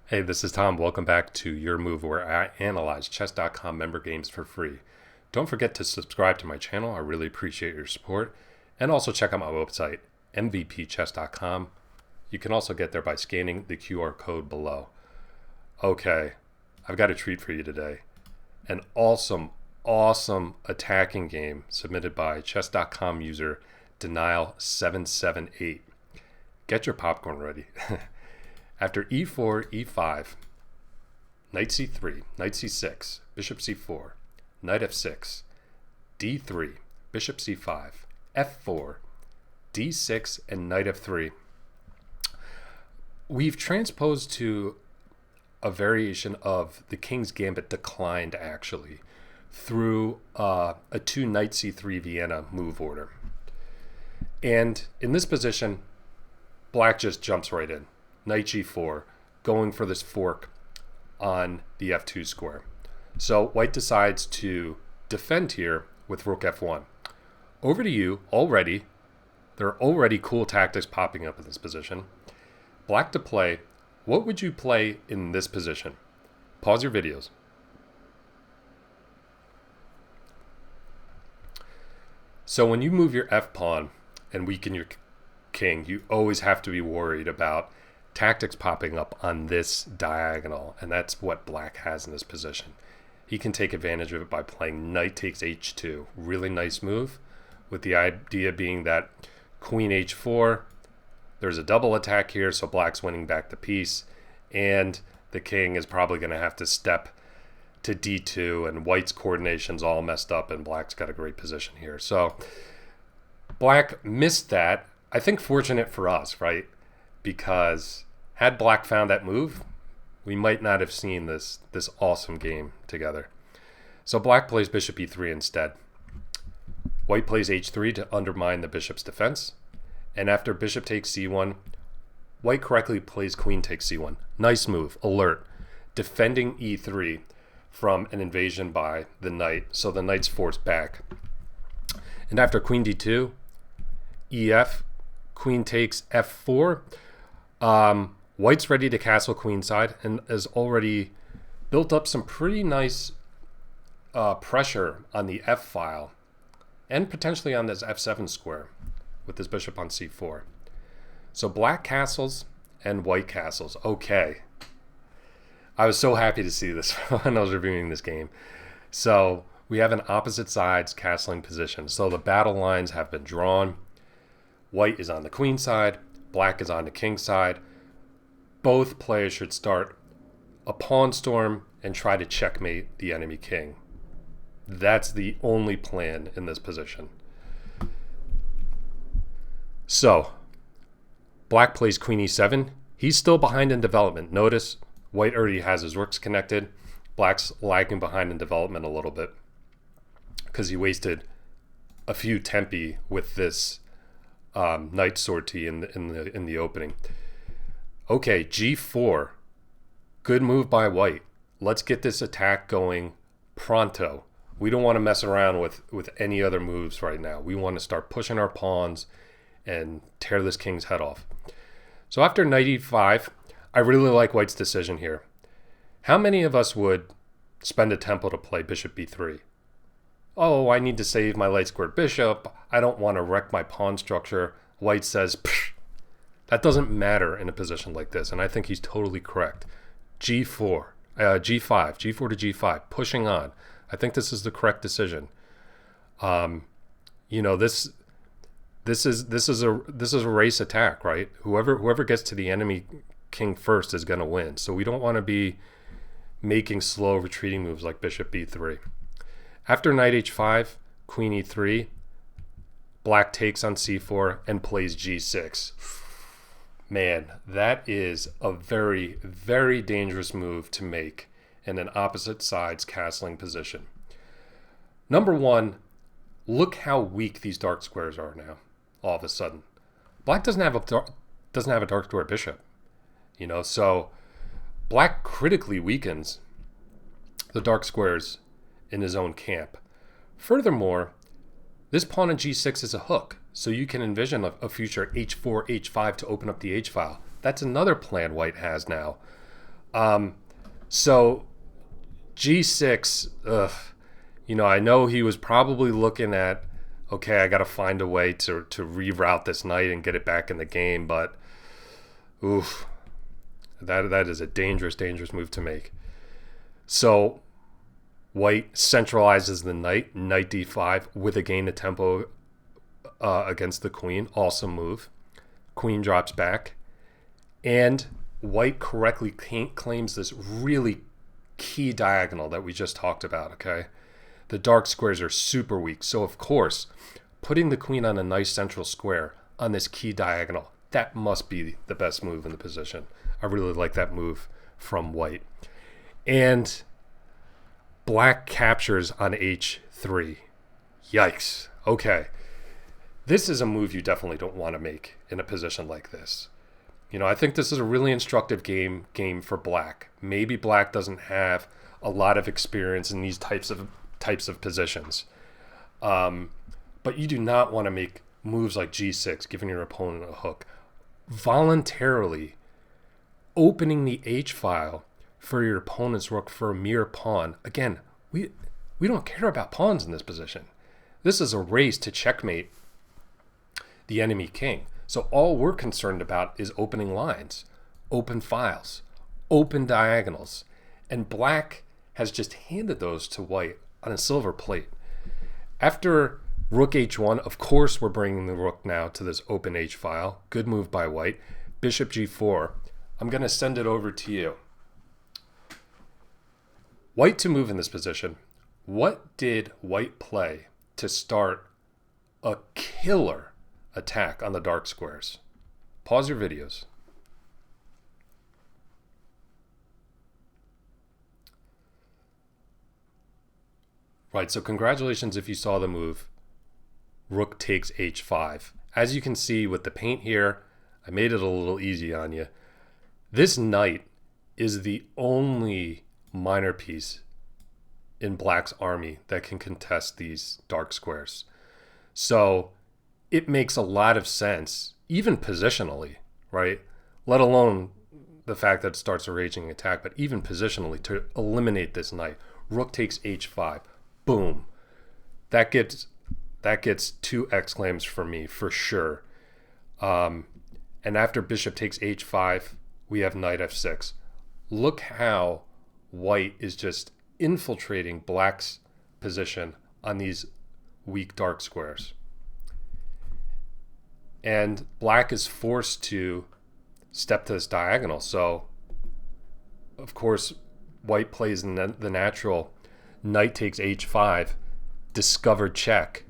Hey, this is Tom. Welcome back to Your Move, where I analyze chess.com member games for free. Don't forget to subscribe to my channel. I really appreciate your support. And also check out my website, mvpchess.com. You can also get there by scanning the QR code below. Okay, I've got a treat for you today. An awesome attacking game submitted by chess.com user Denial778. Get your popcorn ready. After e4, e5, knight c3, knight c6, bishop c4, knight f6, d3, bishop c5, f4, d6, and knight f3, we've transposed to a variation of the King's Gambit declined, actually, through a 2 knight c3 Vienna move order. And in this position, black just jumps right in. Knight g4, going for this fork on the f2 square. So white decides to defend here with rook f1. Over to you. Already, there are already cool tactics popping up in this position. Black to play. What would you play in this position? Pause your videos. So when you move your f-pawn and weaken your king, you always have to be worried about tactics popping up on this diagonal, and that's what black has in this position. He can take advantage of it by playing knight takes h2. Really nice move, with the idea being that queen h4, there's a double attack here, so black's winning back the piece, and the king is probably going to have to step to d2, and white's coordination's all messed up, and black's got a great position here. So black missed that. I think fortunate for us, right? Because had black found that move, we might not have seen this awesome game together. So black plays bishop e3 instead. White plays h3 to undermine the bishop's defense. And after bishop takes c1, white correctly plays queen takes c1. Nice move, alert. Defending e3 from an invasion by the knight, so the knight's forced back. And after queen d2, ef, queen takes f4. White's ready to castle queenside and has already built up some pretty nice pressure on the f file and potentially on this f7 square with this bishop on c4. So black castles and white castles. Okay. I was so happy to see this when I was reviewing this game. So we have an opposite sides castling position. So the battle lines have been drawn. White is on the queen side. Black is on the king side. Both players should start a pawn storm and try to checkmate the enemy king. That's the only plan in this position. So, black plays queen e7. He's still behind in development. Notice, white already has his rooks connected. Black's lagging behind in development a little bit because he wasted a few tempi with this knight sortie in the opening. Okay, g4. Good move by white. Let's get this attack going pronto. We don't want to mess around with any other moves right now. We want to start pushing our pawns and tear this king's head off. So after knight e5, I really like white's decision here. How many of us would spend a tempo to play bishop b3? Oh, I need to save my light squared bishop. I don't want to wreck my pawn structure. White says, that doesn't matter in a position like this, and I think he's totally correct. g4, g5, g4 to g5, pushing on. I think this is the correct decision. You know, this is a race attack, right? Whoever gets to the enemy king first is going to win. So we don't want to be making slow retreating moves like bishop b3. After knight h5, queen e3, black takes on c4 and plays g6. Man, that is a very, very dangerous move to make in an opposite sides castling position. Number one, look how weak these dark squares are now, all of a sudden. Black doesn't have a dark square bishop, you know, so black critically weakens the dark squares in his own camp. Furthermore, this pawn on g6 is a hook, so you can envision a future h4, h5 to open up the h-file. That's another plan white has now. So G6, I know he was probably looking at, okay, I got to find a way to reroute this knight and get it back in the game, but oof, that is a dangerous move to make. So White centralizes the knight d5 with a gain of tempo against the queen. Awesome move. Queen drops back. And White correctly claims this really key diagonal that we just talked about, okay? The dark squares are super weak. So, of course, putting the queen on a nice central square on this key diagonal, that must be the best move in the position. I really like that move from White. And Black captures on h3. Yikes. Okay. This is a move you definitely don't want to make in a position like this. I think this is a really instructive game for Black. Maybe Black doesn't have a lot of experience in these types of positions. But you do not want to make moves like g6, giving your opponent a hook. Voluntarily opening the h-file for your opponent's rook for a mere pawn. Again, we don't care about pawns in this position. This is a race to checkmate the enemy king. So all we're concerned about is opening lines, open files, open diagonals. And Black has just handed those to White on a silver plate. After rook h1, of course we're bringing the rook now to this open h file. Good move by White. Bishop g4. I'm going to send it over to you. White to move in this position. What did White play to start a killer attack on the dark squares? Pause your videos. Right, so congratulations if you saw the move. Rook takes h5. As you can see with the paint here, I made it a little easy on you. This knight is the only minor piece in Black's army that can contest these dark squares. So it makes a lot of sense, even positionally, right? Let alone the fact that it starts a raging attack, but even positionally to eliminate this knight. Rook takes h5. Boom. That gets 2 exclams for me for sure. And after bishop takes h5, we have knight f6. Look how White is just infiltrating Black's position on these weak dark squares. And Black is forced to step to this diagonal. So, of course, White plays the natural knight takes h5, discovered check,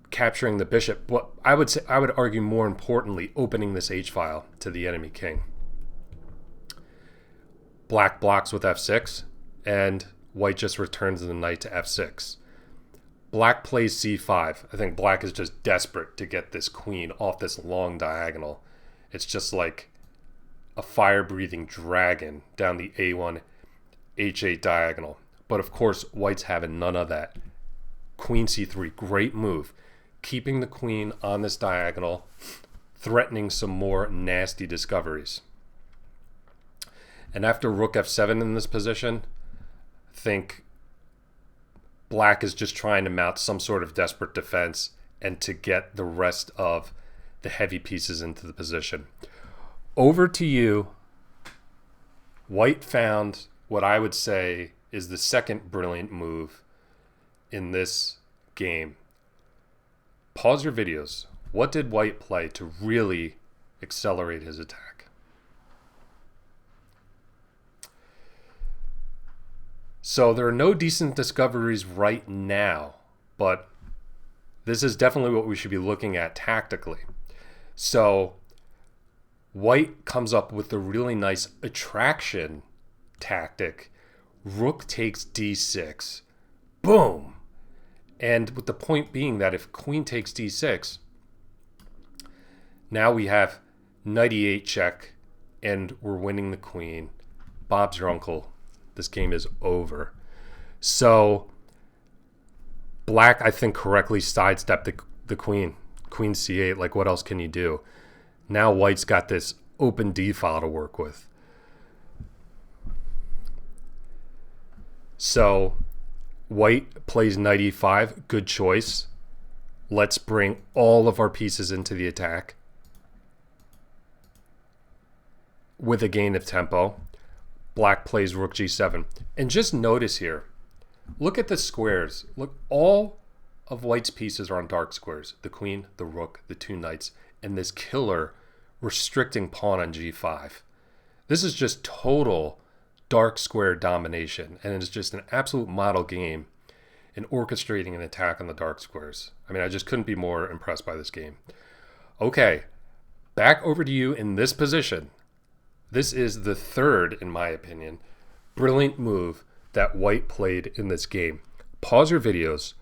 capturing the bishop. What I would argue more importantly, opening this h-file to the enemy king. Black blocks with f6, and White just returns the knight to f6. Black plays c5. I think Black is just desperate to get this queen off this long diagonal. It's just like a fire-breathing dragon down the a1, h8 diagonal. But of course, White's having none of that. Queen c3, great move. Keeping the queen on this diagonal, threatening some more nasty discoveries. And after rook f7 in this position, I think Black is just trying to mount some sort of desperate defense and to get the rest of the heavy pieces into the position. Over to you. White found what I would say is the second brilliant move in this game. Pause your videos. What did White play to really accelerate his attack? So there are no decent discoveries right now, but this is definitely what we should be looking at tactically. So White comes up with a really nice attraction tactic. Rook takes d6. Boom! And with the point being that if queen takes d6, now we have knight e8 check, and we're winning the queen. Bob's your uncle. This game is over. So Black, I think, correctly sidestepped the queen. Queen c8, like what else can you do? Now White's got this open D file to work with. So white plays knight e5, good choice. Let's bring all of our pieces into the attack with a gain of tempo. Black plays rook g7. And just notice here, look at the squares. Look, all of white's pieces are on dark squares. The queen, the rook, the two knights, and this killer restricting pawn on g5. This is just total dark square domination, and it's just an absolute model game in orchestrating an attack on the dark squares. I mean, I just couldn't be more impressed by this game. Okay, back over to you in this position. This is the third, in my opinion, brilliant move that white played in this game. Pause your videos.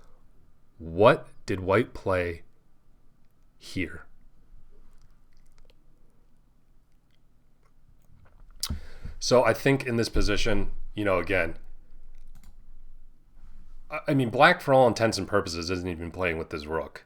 What did white play here? So I think in this position, you know, again, I mean, black for all intents and purposes isn't even playing with this rook,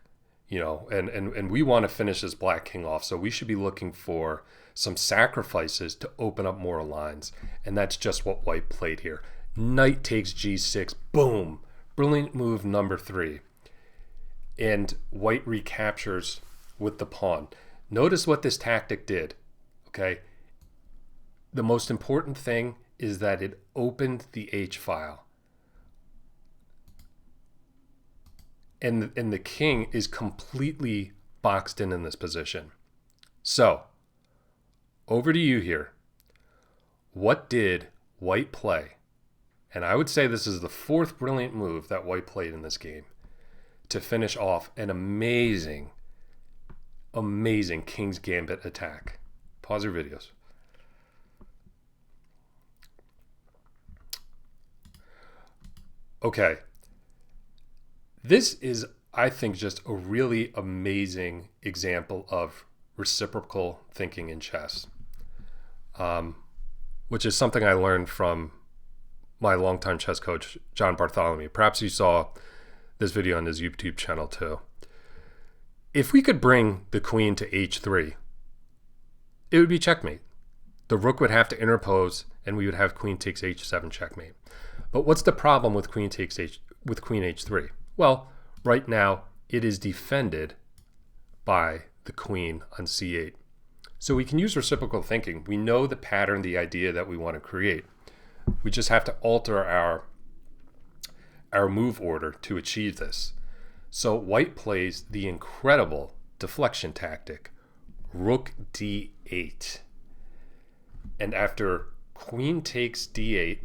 you know, and we want to finish this black king off. So we should be looking for some sacrifices to open up more lines. And that's just what white played here. Knight takes g6, boom, brilliant move number 3. And white recaptures with the pawn. Notice what this tactic did, okay? The most important thing is that it opened the H file. And the king is completely boxed in this position. So, over to you here. What did white play? And I would say this is the 4th brilliant move that white played in this game to finish off an amazing, amazing King's Gambit attack. Pause your videos. Okay. This is, I think, just a really amazing example of reciprocal thinking in chess, which is something I learned from my longtime chess coach, John Bartholomew. Perhaps you saw this video on his YouTube channel too. If we could bring the queen to h3, it would be checkmate. The rook would have to interpose, and we would have queen takes h7 checkmate. But what's the problem with queen takes queen h3? Well, right now it is defended by the queen on c8. So we can use reciprocal thinking. We know the pattern, the idea that we want to create. We just have to alter our move order to achieve this. So white plays the incredible deflection tactic, rook d8. And after queen takes d8,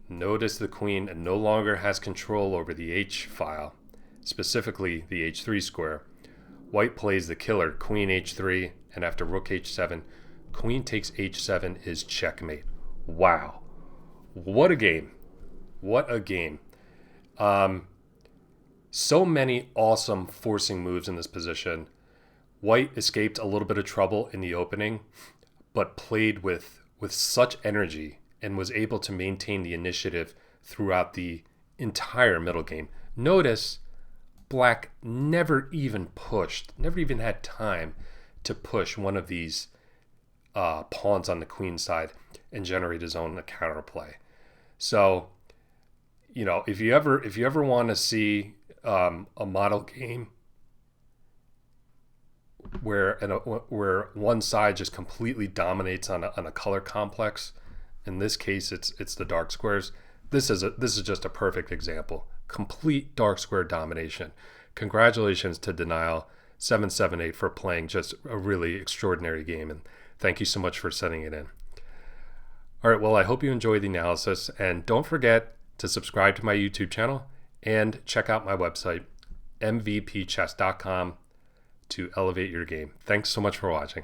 notice the queen no longer has control over the H file, specifically the H3 square. White plays the killer, queen H3, and after rook H7, queen takes H7 is checkmate. Wow. What a game. What a game. So many awesome forcing moves in this position. White escaped a little bit of trouble in the opening, but played with such energy and was able to maintain the initiative throughout the entire middle game. Notice black never even pushed, never even had time to push one of these pawns on the queen side and generate his own counterplay. So, you know, if you ever want to see a model game where one side just completely dominates on a color complex, in this case it's the dark squares. This is just a perfect example. Complete dark square domination. Congratulations to Denial 778 for playing just a really extraordinary game, and thank you so much for sending it in. All right, well, I hope you enjoyed the analysis, and don't forget to subscribe to my YouTube channel and check out my website, mvpchess.com, to elevate your game. Thanks so much for watching.